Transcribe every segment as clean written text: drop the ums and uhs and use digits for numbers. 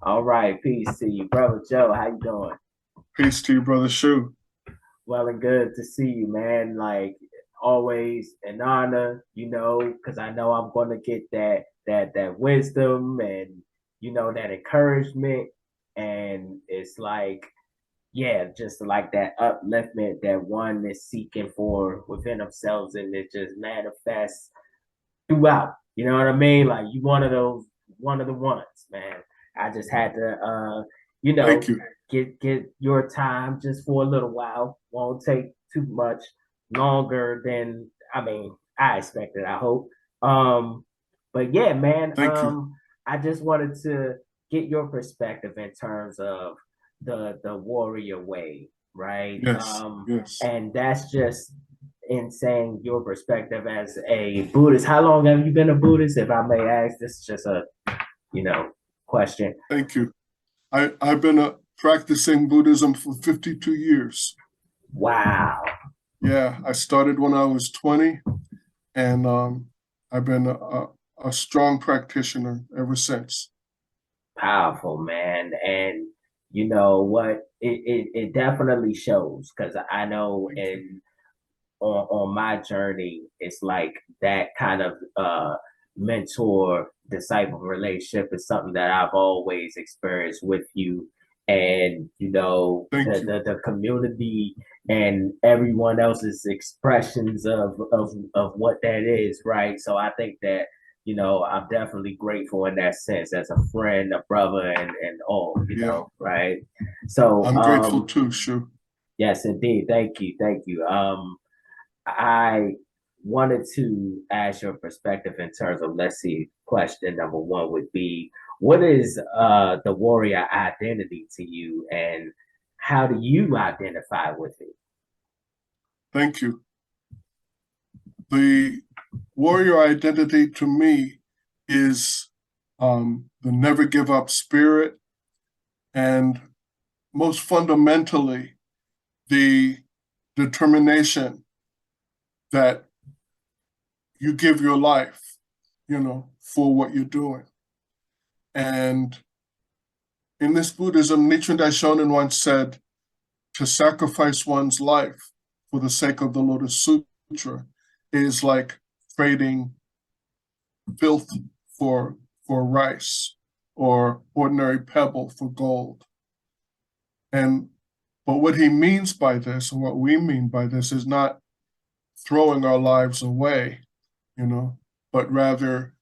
All right, peace to you, brother Joe. How you doing? Peace to you, brother Shu. Well and good to see you, man. Like always, an honor, because I know I'm going to get that wisdom and that encouragement, and it's like, yeah, just like that upliftment that one is seeking for within themselves, and it just manifests throughout. You know what I mean? Like you one of the ones, man. I just had to you Thank know, you. get your time just for a little while. Won't take too much longer than I expected, I hope. Um but yeah, man, Thank you. I just wanted to get your perspective in terms of the warrior way, right? Yes, yes. And that's just in saying your perspective as a Buddhist. How long have you been a Buddhist, if I may ask? This is just a, you know, question. Thank you. I've been practicing Buddhism for 52 years. Wow. Yeah, I started when I was 20, and I've been a strong practitioner ever since. Powerful, man. And you know what? It definitely shows because I know Thank you. in on my journey, it's like that kind of mentor disciple relationship is something that I've always experienced with you. And Thank you. the community and everyone else's expressions of what that is, right? So I think that I'm definitely grateful in that sense as a friend, a brother, and all, Yeah, right? So I'm grateful too, Shu. yes, indeed. Thank you. Thank you. I wanted to ask your perspective in terms of, let's see, question number one would be, what is the warrior identity to you, and how do you identify with it? Thank you. The warrior identity to me is the never give up spirit, and most fundamentally, the determination that you give your life, for what you're doing. And in this Buddhism, Nichiren Daishonin once said, to sacrifice one's life for the sake of the Lotus Sutra is like trading filth for rice or ordinary pebble for gold. And but what he means by this, and what we mean by this, is not throwing our lives away, you know, but rather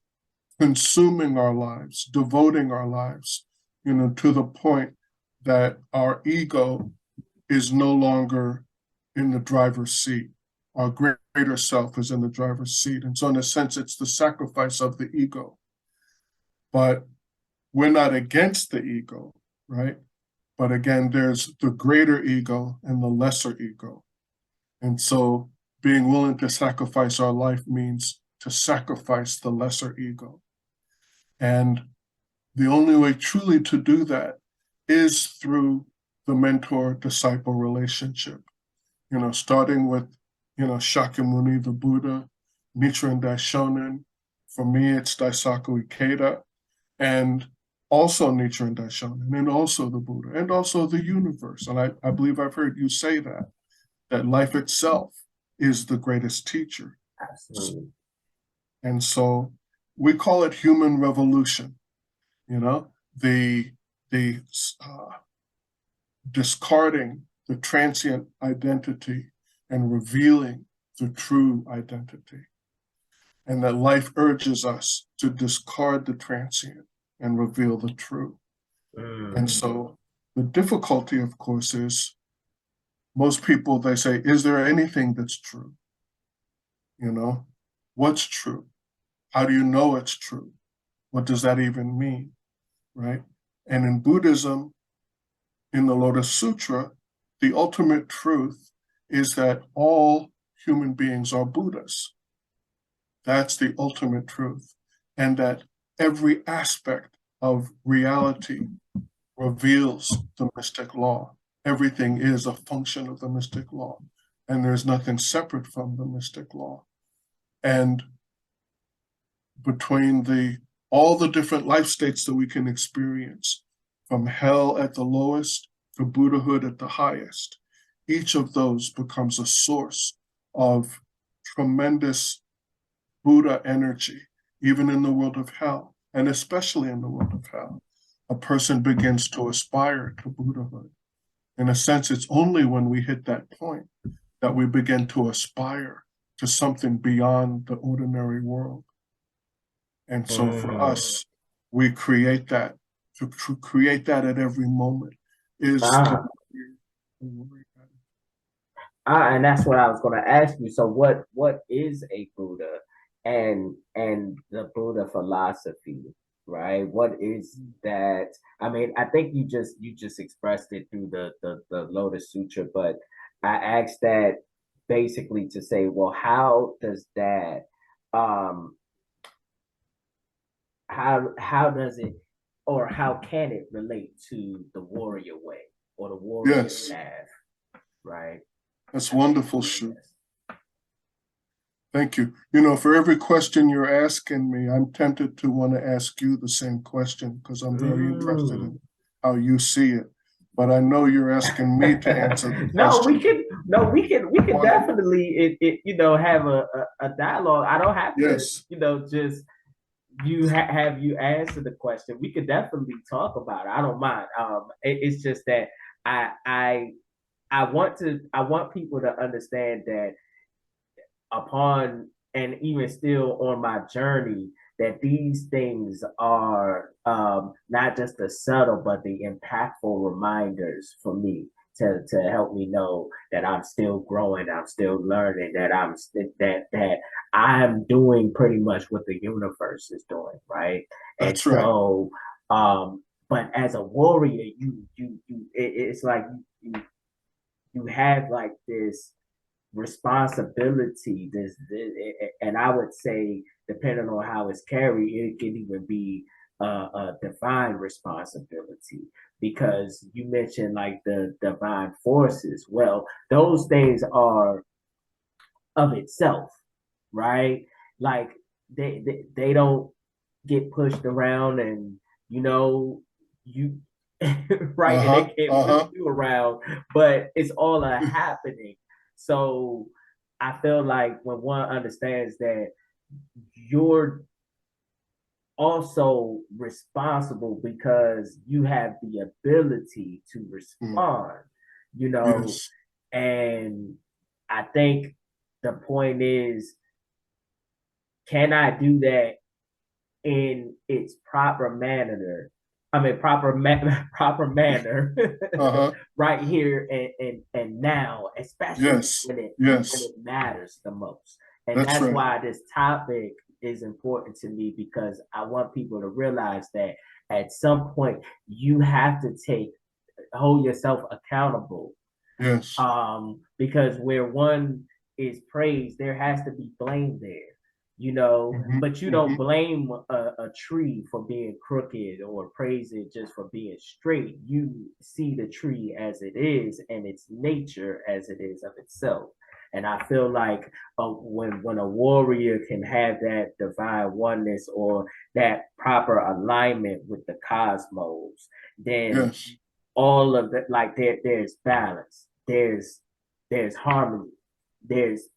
consuming our lives, devoting our lives, to the point that our ego is no longer in the driver's seat. Our greater self is in the driver's seat. And so, in a sense, it's the sacrifice of the ego. But we're not against the ego, right? But again, there's the greater ego and the lesser ego. And so, being willing to sacrifice our life means to sacrifice the lesser ego. And the only way truly to do that is through the mentor disciple relationship, starting with, Shakyamuni, the Buddha, Nichiren Daishonin. For me, it's Daisaku Ikeda, and also Nichiren Daishonin, and also the Buddha, and also the universe. And I believe I've heard you say that life itself is the greatest teacher. Absolutely. And so we call it human revolution, you know, the the discarding the transient identity and revealing the true identity. And that life urges us to discard the transient and reveal the true. And Mm. so the difficulty, of course, is most people, they say, is there anything that's true? You know, what's true? How do you know it's true? What does that even mean? Right? And in Buddhism, in the Lotus Sutra, the ultimate truth is that all human beings are Buddhas. That's the ultimate truth. And that every aspect of reality reveals the mystic law. Everything is a function of the mystic law, and there's nothing separate from the mystic law. And between the all the different life states that we can experience, from hell at the lowest to Buddhahood at the highest. Each of those becomes a source of tremendous Buddha energy, even in the world of hell, and especially in the world of hell. A person begins to aspire to Buddhahood. In a sense, it's only when we hit that point that we begin to aspire to something beyond the ordinary world. And so for us, we create that. To create that at every moment is Ah, and that's what I was going to ask you. So, what is a Buddha, and the Buddha philosophy, right? What is that? I mean, I think you just expressed it through the Lotus Sutra, but I asked that basically to say, well, how does that, um, how does it, or how can it relate to the warrior way or the warrior yes, path, right? that's I think wonderful, Shu. yes. Thank you. You know, for every question you're asking me, I'm tempted to want to ask you the same question because I'm very interested Mm. in how you see it. But I know you're asking me to answer the No, we question. can. No, we can Wonderful. definitely have a dialogue. I don't have to Yes, just have you answer the question. We could definitely talk about it. I don't mind. It's just that I I I want people to understand that upon and even still on my journey, that these things are not just the subtle but the impactful reminders for me to help me know that I'm still growing, I'm still learning, that I'm doing pretty much what the universe is doing, right? And that's right. so, but as a warrior, it's like you have like this responsibility. And I would say, depending on how it's carried, it can even be a divine responsibility, because you mentioned like the divine forces. Well, those things are of itself, right? Like they don't get pushed around, and you know you right, and they Uh-huh. can't push Uh-huh. you around, but it's all a happening. So I feel like when one understands that you're also responsible because you have the ability to Mm. respond, you know, Yes. and I think the point is, can I do that in its proper manner? I mean, proper manner, Uh-huh. right here and now, especially Yes. when Yes. it matters the most. And That's that's right. why this topic is important to me, because I want people to realize that at some point you have to hold yourself accountable, Yes. because where one is praised, there has to be blame there, Mm-hmm. but you don't Mm-hmm. blame a tree for being crooked or praise it just for being straight. You see the tree as it is and its nature as it is of itself. And I feel like when a warrior can have that divine oneness or that proper alignment with the cosmos, then Yes. all of the, like, there's balance, there's harmony, there's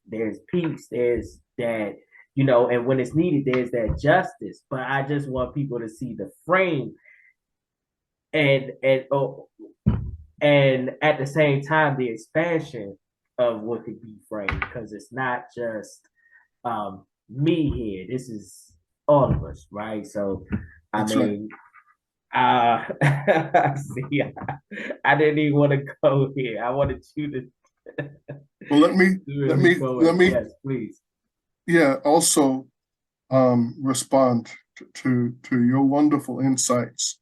peace, there's that, and when it's needed, there's that justice. But I just want people to see the frame, and at the same time the expansion of what could be framed, because it's not just me here. This is all of us, right? So I That's right. mean, see, I didn't even want to go here. I wanted you to Well, let really me go let in. me Yes, please. yeah, also respond to your wonderful insights.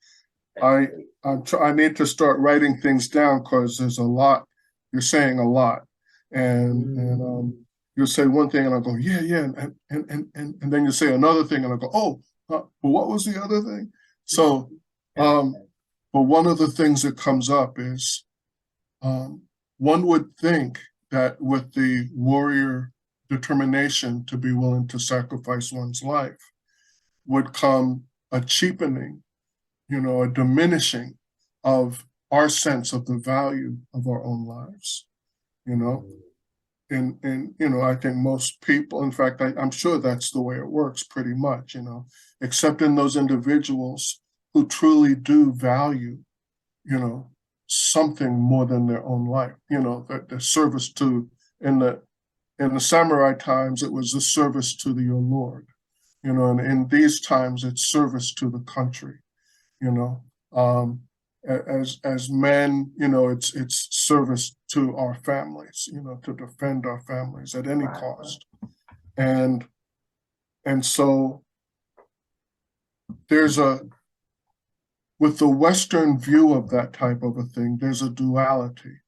I I need to start writing things down because there's a lot. You're saying a lot, and you'll say one thing and I'll go, yeah, yeah, and then you say another thing and I'll go, oh, but what was the other thing? So, but one of the things that comes up is um, one would think that with the warrior determination to be willing to sacrifice one's life would come a cheapening, a diminishing of our sense of the value of our own lives, you know. And I think most people, in fact, I'm sure that's the way it works pretty much, except in those individuals who truly do value, you know, something more than their own life, the service to, in the samurai times, it was the service to your Lord, and in these times, it's service to the country, you know. As men, it's service to our families, to defend our families at any cost. And so with the Western view of that type of a thing, there's a duality,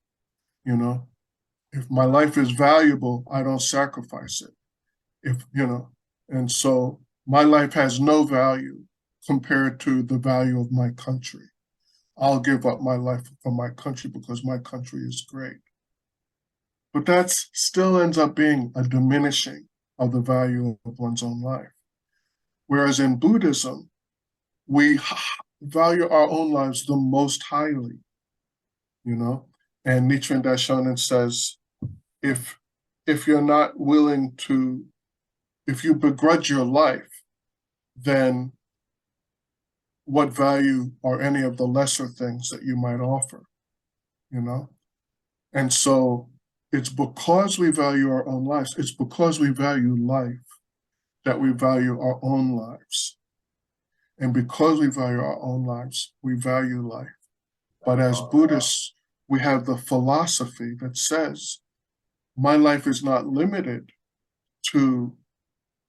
If my life is valuable, I don't sacrifice it. And so my life has no value compared to the value of my country. I'll give up my life for my country because my country is great. But that still ends up being a diminishing of the value of one's own life. Whereas in Buddhism, we value our own lives the most highly, And Nichiren Daishonin says, if you're not willing to, if you begrudge your life, then what value are any of the lesser things that you might offer, And so it's because we value our own lives, it's because we value life that we value our own lives. And because we value our own lives, we value life. But as Buddhists, we have the philosophy that says, my life is not limited to,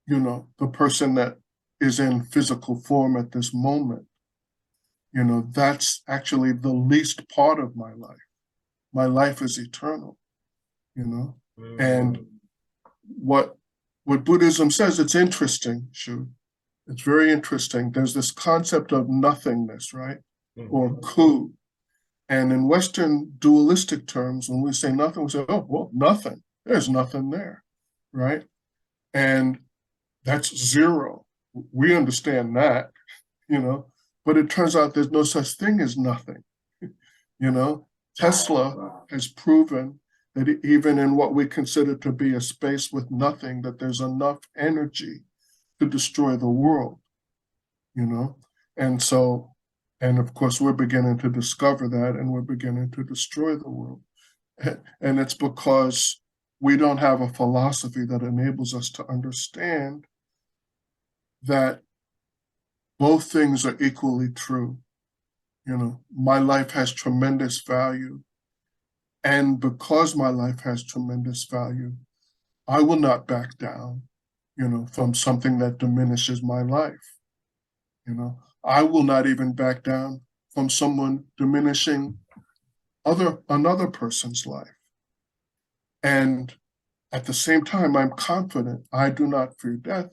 the person that is in physical form at this moment. That's actually the least part of my life. My life is eternal, And what Buddhism says, it's interesting, Shu. It's very interesting. There's this concept of nothingness, right? Or ku. And in Western dualistic terms, when we say nothing, we say, oh, well, nothing. There's nothing there, right? And that's zero. We understand that, but it turns out there's no such thing as nothing. Tesla has proven that even in what we consider to be a space with nothing, that there's enough energy to destroy the world, And so, and of course, we're beginning to discover that, and we're beginning to destroy the world. And it's because we don't have a philosophy that enables us to understand that both things are equally true. My life has tremendous value. And because my life has tremendous value, I will not back down, from something that diminishes my life. I will not even back down from someone diminishing another person's life. And at the same time, I'm confident I do not fear death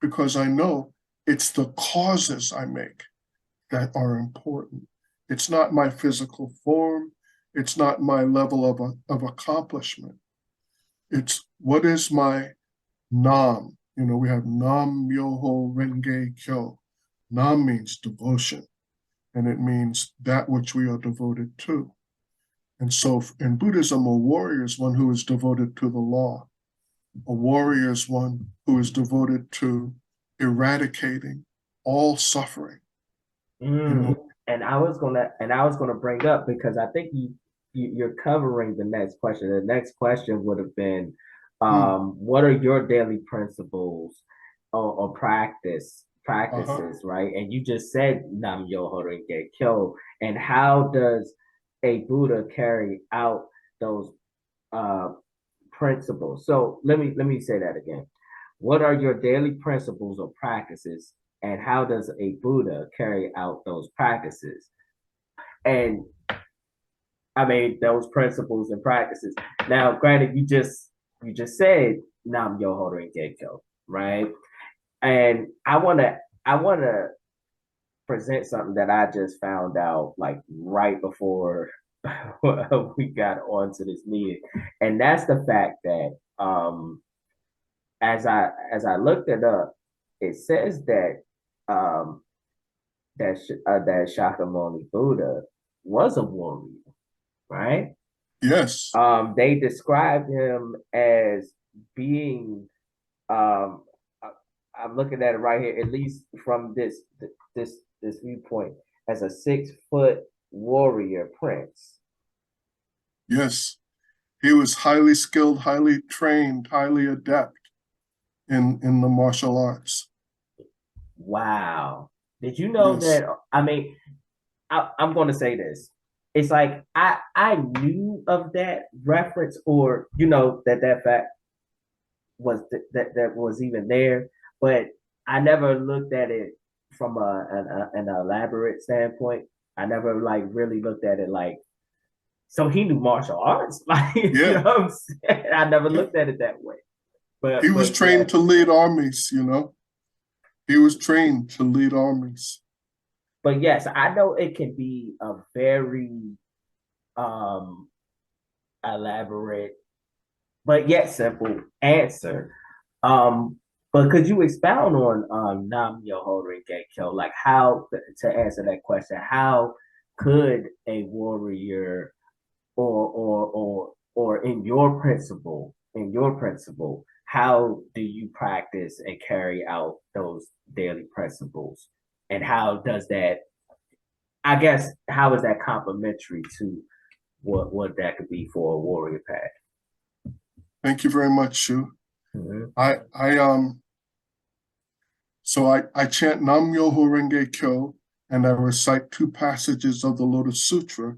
because I know it's the causes I make that are important. It's not my physical form. It's not my level of accomplishment. It's what is my nam. We have nam myoho renge kyo. Nam means devotion, and it means that which we are devoted to. And so in Buddhism, a warrior is one who is devoted to the law. A warrior is one who is devoted to eradicating all suffering. And I was gonna bring up, because I think you're covering the next question. The next question would have been, what are your daily principles or practices, right? And you just said Nam Myoho Renge Kyo. And how does a Buddha carry out those principles? So let me say that again. What are your daily principles or practices, and how does a Buddha carry out those practices? And I mean, those principles and practices. Now, granted, you just said Nam Myoho Renge Kyo, right? And I wanna present something that I just found out like right before we got onto this meeting, and that's the fact that as I looked it up, it says that that Shakyamuni Buddha was a warrior, right? Yes. They described him as being um, I'm looking at it right here, at least from this viewpoint, as a 6 foot warrior prince. Yes. He was highly skilled, highly trained, highly adept in the martial arts. Wow. Did you know Yes. that? I mean, I'm going to say this. It's like I knew of that reference, or that fact that was even there, but I never looked at it from an elaborate standpoint. I never like really looked at it like, so he knew martial arts, like Yeah. what I'm saying. I never Yeah. looked at it that way, He was but yeah, trained to lead armies, you know. He was trained to lead armies. but yes, I know it can be a very um elaborate but yet simple answer. Um, but could you expound on Nam Myoho Renge Kyo? Like how to answer that question? How could a warrior or in your principle, how do you practice and carry out those daily principles? And how does that? I guess how is that complementary to what that could be for a warrior path? Thank you very much, Shu. Mm-hmm. I chant Nam Myoho Renge Kyo, and I recite 2 passages of the Lotus Sutra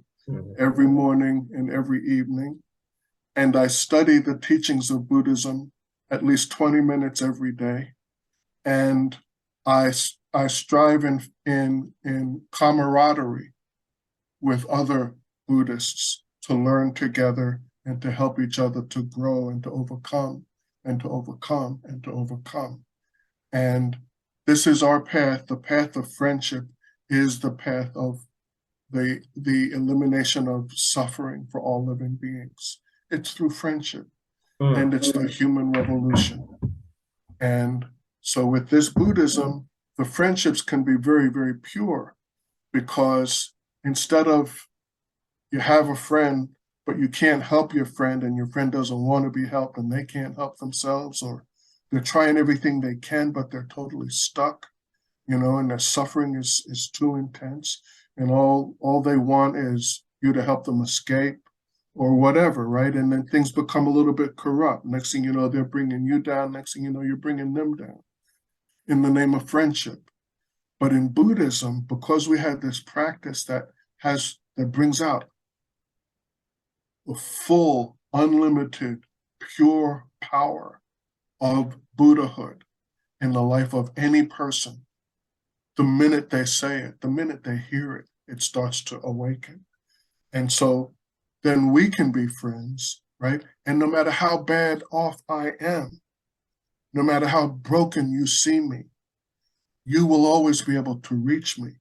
every Mm-hmm. morning and every evening. And I study the teachings of Buddhism at least 20 minutes every day. And I, I strive in camaraderie with other Buddhists to learn together and to help each other to grow and to overcome and to overcome and to overcome. And this is our path. The path of friendship is the path of the elimination of suffering for all living beings. It's through friendship, and Mm. it's the human revolution. And so with this Buddhism, the friendships can be very, very pure, because instead of you have a friend, but you can't help your friend, and your friend doesn't want to be helped, and they can't help themselves, or they're trying everything they can, but they're totally stuck, and their suffering is too intense, and all they want is you to help them escape or whatever, right? And then things become a little bit corrupt. Next thing you know, they're bringing you down. Next thing you know, you're bringing them down in the name of friendship. But in Buddhism, because we had this practice that brings out the full, unlimited, pure power of Buddhahood in the life of any person, the minute they say it, the minute they hear it, it starts to awaken. And so then we can be friends, right? And no matter how bad off I am, no matter how broken you see me, you will always be able to reach me,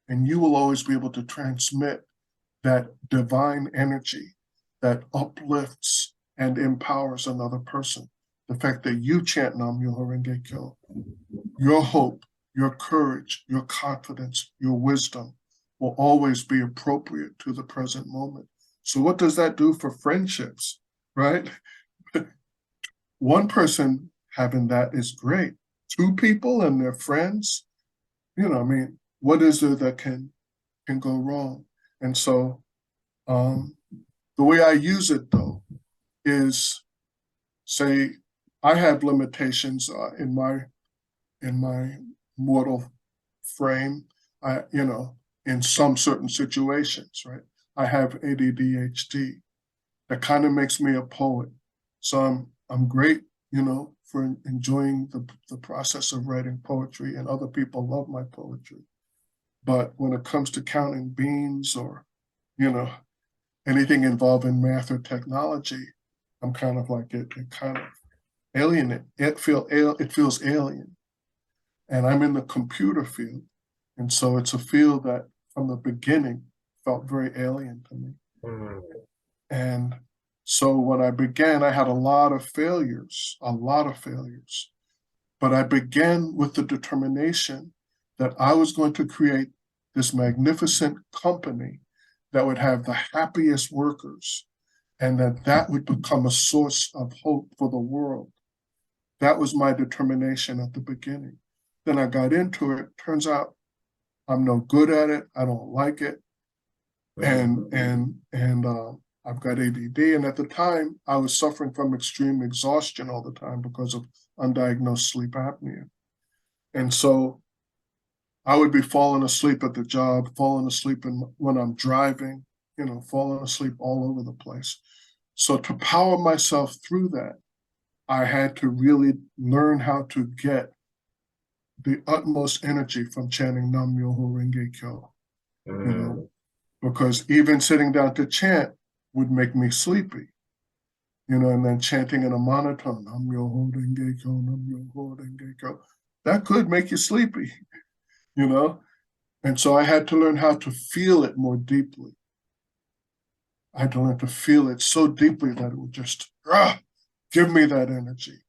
and you will always be able to transmit that divine energy that uplifts and empowers another person. The fact that you chant Nam Myoho Renge Kyo, your hope, your courage, your confidence, your wisdom will always be appropriate to the present moment. So, what does that do for friendships, right? One person having that is great. 2 people and their friends, I mean, what is there that can go wrong? And so, um, the way I use it though is, say, I have limitations in my mortal frame. In some certain situations, right? I have ADDHD. That kind of makes me a poet. So I'm great, for enjoying the process of writing poetry, and other people love my poetry. But when it comes to counting beans, or, you know, anything involving math or technology, I'm kind of like it kind of alien. It feels alien, and I'm in the computer field, and so it's a field that from the beginning felt very alien to me. Mm. And so when I began, I had a lot of failures. But I began with the determination that I was going to create this magnificent company that would have the happiest workers, and that would become a source of hope for the world. That was my determination at the beginning. Then I got into it. Turns out I'm no good at it. I don't like it, and I've got ADD. And at the time, I was suffering from extreme exhaustion all the time because of undiagnosed sleep apnea. And so I would be falling asleep at the job, falling asleep when I'm driving, falling asleep all over the place. So to power myself through that, I had to really learn how to get the utmost energy from chanting Nam Myoho Renge Kyo, because even sitting down to chant would make me sleepy, and then chanting in a monotone, Nam Myoho Renge Kyo, Nam Myoho Renge Kyo, that could make you sleepy, And so I had to learn how to feel it more deeply. I had to learn to feel it so deeply that it would just give me that energy,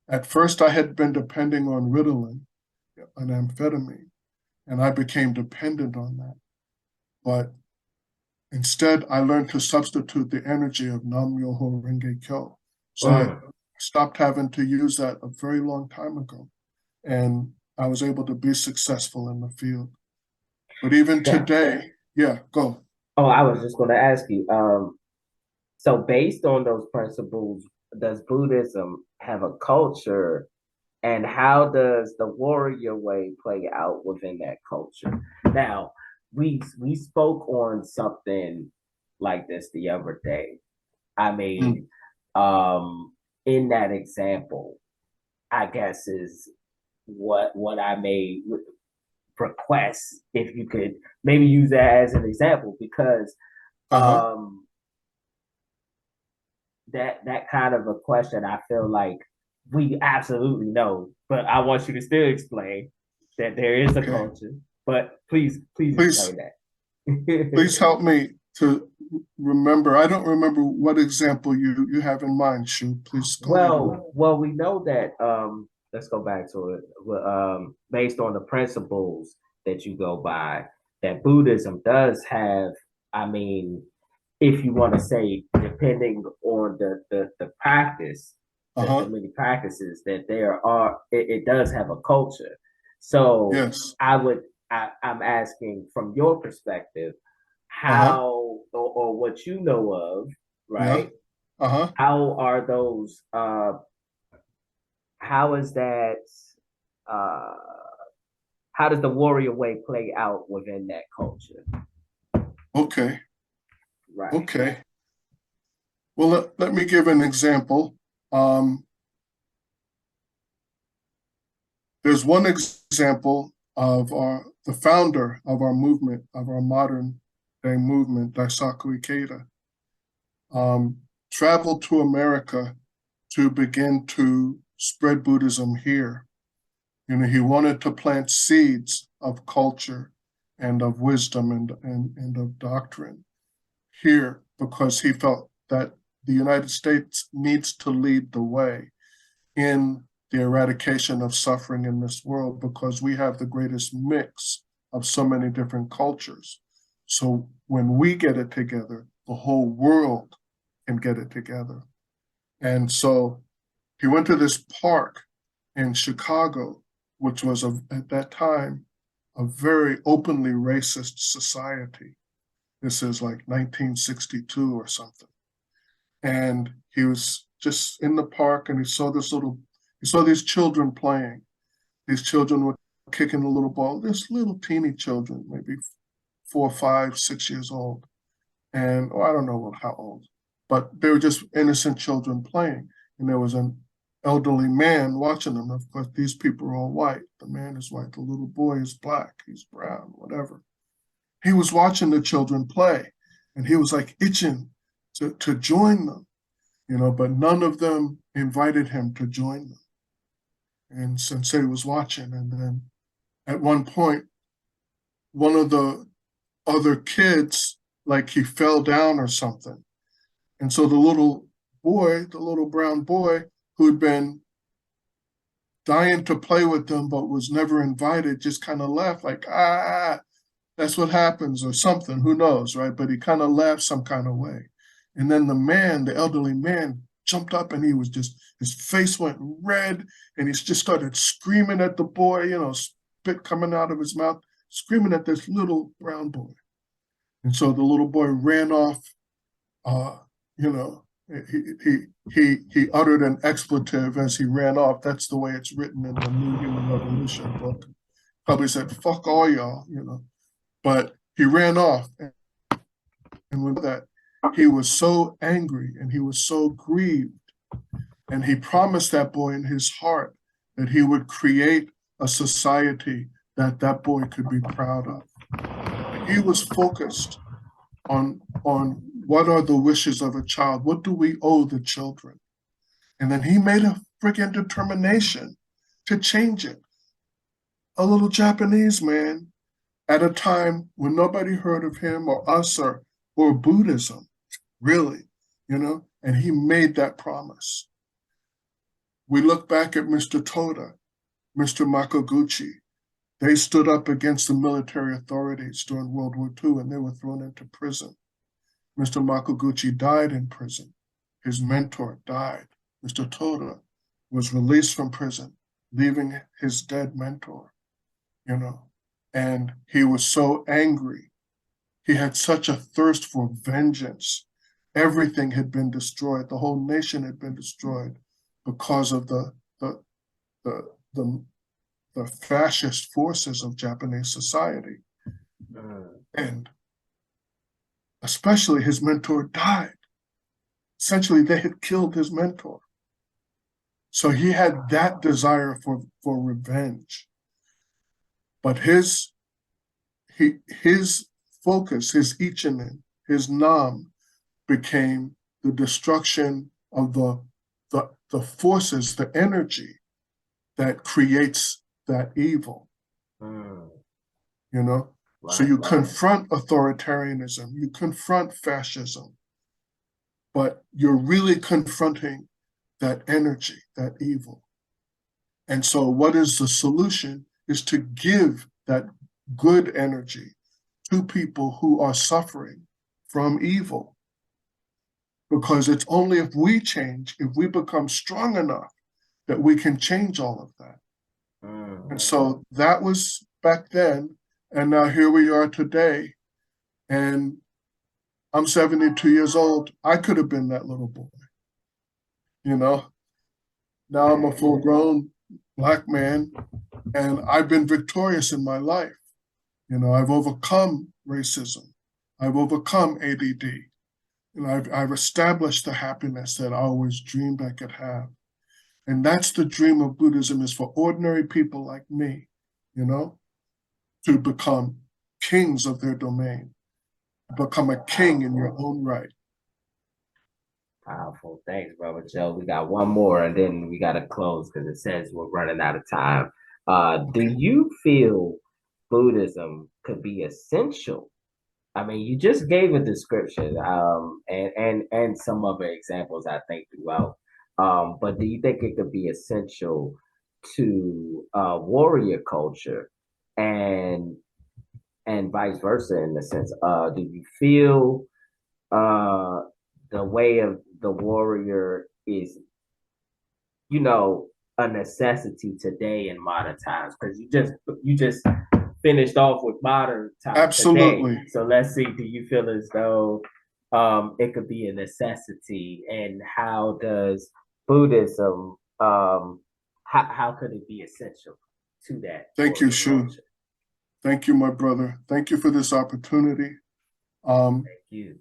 At first, I had been depending on Ritalin, an amphetamine, and I became dependent on that. But instead, I learned to substitute the energy of Nam Myoho Renge Kyo. So I stopped having to use that a very long time ago, and I was able to be successful in the field. But even today, go. Oh, I was just going to ask you. So based on those principles, does Buddhism have a culture, and how does the warrior way play out within that culture? Now, we spoke on something like this the other day. I mean, in that example, I guess is what I may request, if you could maybe use that as an example, because that kind of a question, I feel like we absolutely know, but I want you to still explain that there is a culture. But please explain that. Please help me to remember. I don't remember what example you have in mind, Shu. Please go ahead. Well, we know that let's go back to it. Based on the principles that you go by, that Buddhism does have, I mean, if you want to say, depending on the practice, the many practices that there are, it does have a culture. So yes. I'm asking from your perspective, how or what you know of, right? How are those? How is that? Uh, how does the warrior way play out within that culture? Okay. Right. Okay. Well, let me give an example. There's one example of the founder of our movement, of our modern day movement, Daisaku Ikeda, traveled to America to begin to spread Buddhism here. He wanted to plant seeds of culture and of wisdom and of doctrine here, because he felt that the United States needs to lead the way in the eradication of suffering in this world, because we have the greatest mix of so many different cultures. So when we get it together, the whole world can get it together. And so he went to this park in Chicago, which was at that time a very openly racist society. This is like 1962 or something. And he was just in the park, and he saw these children playing. These children were kicking a little ball, this little teeny children, maybe 4, 5, 6 years old. And I don't know how old, but they were just innocent children playing. And there was an elderly man watching them. Of course, these people are all white. The man is white, the little boy is black, he's brown, whatever. He was watching the children play, and he was like itching to join them, but none of them invited him to join them. And Sensei was watching, and then at one point, one of the other kids, like he fell down or something. And so the little brown boy who'd been dying to play with them but was never invited, just kind of left like, that's what happens or something, who knows, right? But he kind of laughed some kind of way. And then the man, the elderly man, jumped up and he was just, his face went red and he just started screaming at the boy, spit coming out of his mouth, screaming at this little brown boy. And so the little boy ran off, uh, you know, he uttered an expletive as he ran off. That's the way it's written in the New Human Revolution book. Probably said, fuck all y'all. But he ran off. And with that, he was so angry and he was so grieved. And he promised that boy in his heart that he would create a society that that boy could be proud of. He was focused on what are the wishes of a child? What do we owe the children? And then he made a freaking determination to change it. A little Japanese man at a time when nobody heard of him or us or Buddhism, really, and he made that promise. We look back at Mr. Toda, Mr. Makaguchi. They stood up against the military authorities during World War II and they were thrown into prison. Mr. Makaguchi died in prison. His mentor died. Mr. Toda was released from prison, leaving his dead mentor, and he was so angry. He had such a thirst for vengeance. Everything had been destroyed. The whole nation had been destroyed because of the fascist forces of Japanese society. And especially his mentor died. Essentially, they had killed his mentor. So he had that desire for revenge. But his focus, his ichinen, his nam, became the destruction of the forces, the energy that creates that evil. Right, so you confront authoritarianism, you confront fascism, but you're really confronting that energy, that evil. And so what is the solution is to give that good energy to people who are suffering from evil. Because it's only if we change, if we become strong enough, that we can change all of that. And so that was back then, and now here we are today. And I'm 72 years old. I could have been that little boy. Now I'm a full-grown Black man, and I've been victorious in my life. I've overcome racism. I've overcome ADD. I've established the happiness that I always dreamed I could have. And that's the dream of Buddhism, is for ordinary people like me, to become kings of their domain, become a king in your own right. Powerful. Thanks, Brother Joe. We got one more and then we got to close because it says we're running out of time. Do you feel Buddhism could be essential? I mean, you just gave a description and some other examples, I think, throughout. But do you think it could be essential to warrior culture and vice versa in the sense? Do you feel the way of the warrior is, a necessity today in modern times? Because you just finished off with modern times. Absolutely. Today. So let's see, do you feel as though it could be a necessity, and how does Buddhism, how could it be essential to that? Thank you, Shu. Thank you, my brother. Thank you for this opportunity. Thank you.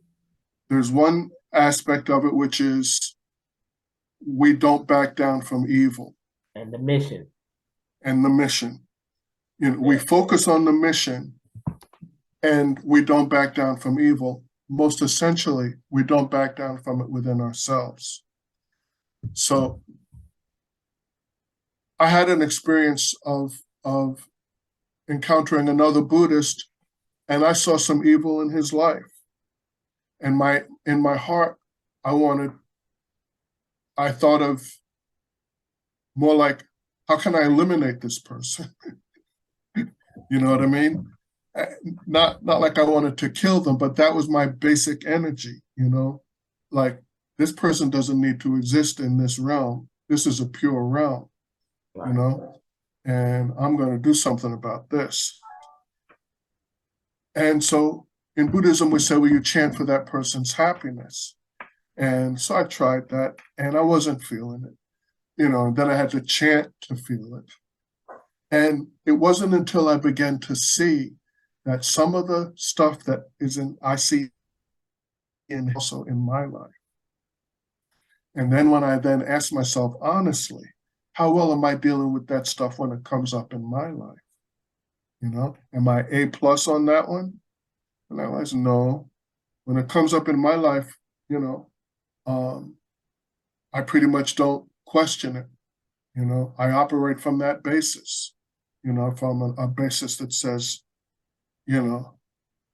There's one aspect of it, which is we don't back down from evil. And the mission. We focus on the mission and we don't back down from evil. Most essentially, we don't back down from it within ourselves. So I had an experience of encountering another Buddhist, and I saw some evil in his life. And in my heart, I thought of more like, how can I eliminate this person? You know what I mean? Not like I wanted to kill them, but that was my basic energy, like this person doesn't need to exist in this realm. This is a pure realm, you Right. know, and I'm going to do something about this. And so in Buddhism, we say, well, you chant for that person's happiness. And so I tried that and I wasn't feeling it, and then I had to chant to feel it. And it wasn't until I began to see that some of the stuff that I see in also in my life. And then when I then ask myself honestly, how well am I dealing with that stuff when it comes up in my life? Am I A plus on that one? And I was no. When it comes up in my life, you know, um, I pretty much don't question it. I operate from that basis, from a basis that says, you know,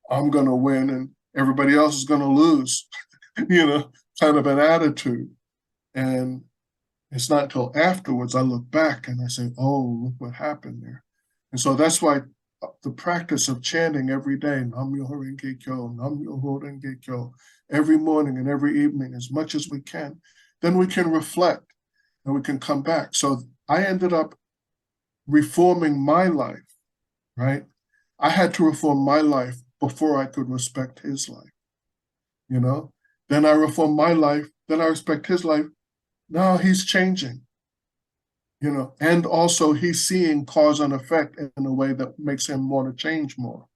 I'm going to win and everybody else is going to lose, kind of an attitude. And it's not until afterwards I look back and I say, oh, look what happened there. And so that's why the practice of chanting every day, Nam Myoho Renge Kyo, Nam Myoho Renge Kyo, every morning and every evening, as much as we can, then we can reflect and we can come back. So I ended up reforming my life, right? I had to reform my life before I could respect his life, you know? Then I reform my life, then I respect his life. Now he's changing, and also he's seeing cause and effect in a way that makes him want to change more,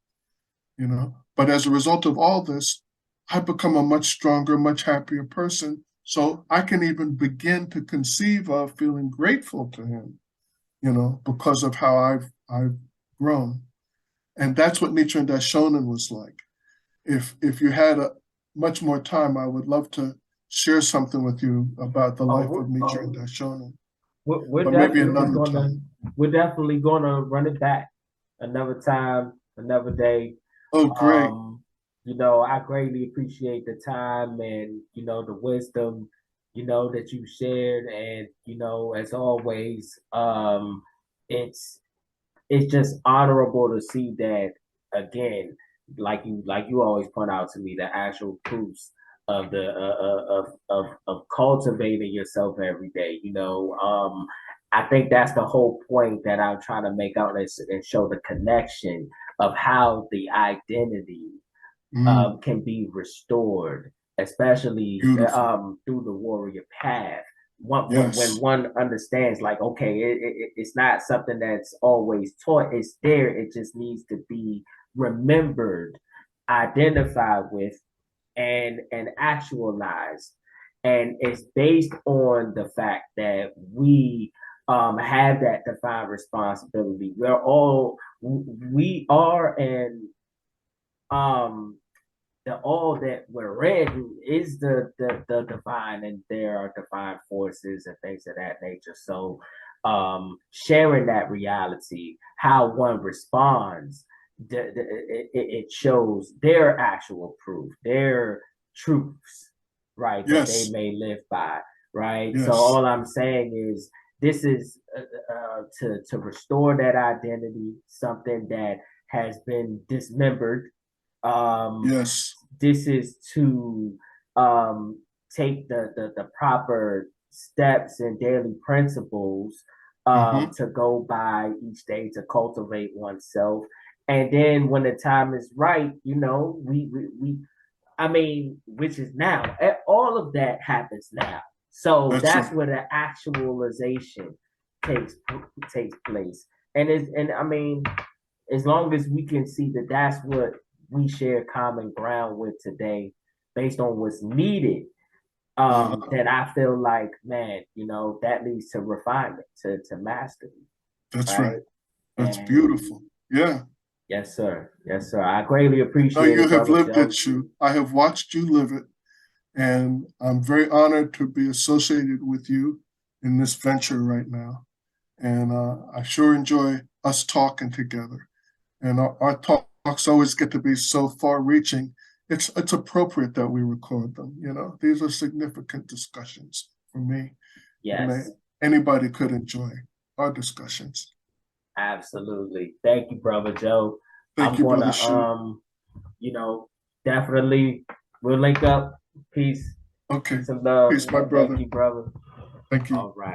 But as a result of all this, I've become a much stronger, much happier person. So I can even begin to conceive of feeling grateful to him, because of how I've grown. And that's what Nichiren Daishonin was like. If you had much more time, I would love to share something with you about the life of Nichiren Daishonin, We're but maybe definitely another gonna time. run it back another time, another day. Oh, great. Um, I greatly appreciate the time and the wisdom, that you shared, and as always, it's it's just honorable to see that again, like you always point out to me, the actual proofs of the of cultivating yourself every day. I think that's the whole point that I'm trying to make out and show the connection of how the identity can be restored, especially Beautiful. through the warrior path. When Yes. one understands, like, okay, it's not something that's always taught, it's there, it just needs to be remembered, identified with, and actualized. And it's based on the fact that we have that defined responsibility. We are, and um, the all that we're in is the divine, and there are divine forces and things of that nature. So sharing that reality, how one responds, it shows their actual proof, their truths, right, that they Yes. may live by, right. So Yes. all I'm saying is this is to restore that identity, something that has been dismembered. um, Yes. this is to take the proper steps and daily principles Mm-hmm. to go by each day to cultivate oneself. And then when the time is right, we I mean, which is now, all of that happens now. So That's that's right. where the actualization takes takes place. And I mean, as long as we can see that that's what we share common ground with today, based on what's needed, Uh, then I feel like, man, that leads to refinement, to mastery, that's right? right. That's And beautiful. Yeah. yes, sir. Yes, sir. I greatly No, appreciate you it, have brother lived Joe. it, Shu. I have watched you live it, and I'm very honored to be associated with you in this venture right now. And I sure enjoy us talking together. And our talks always get to be so far-reaching. It's appropriate that we record them. These are significant discussions for me, and Yes, anybody could enjoy our discussions. absolutely. Thank you, brother Joe. Thank I'm you, Brother gonna Shu. you know, definitely we'll link up. Peace, Okay. peace and love. Peace, my Thank brother. you, brother. Thank you. All right.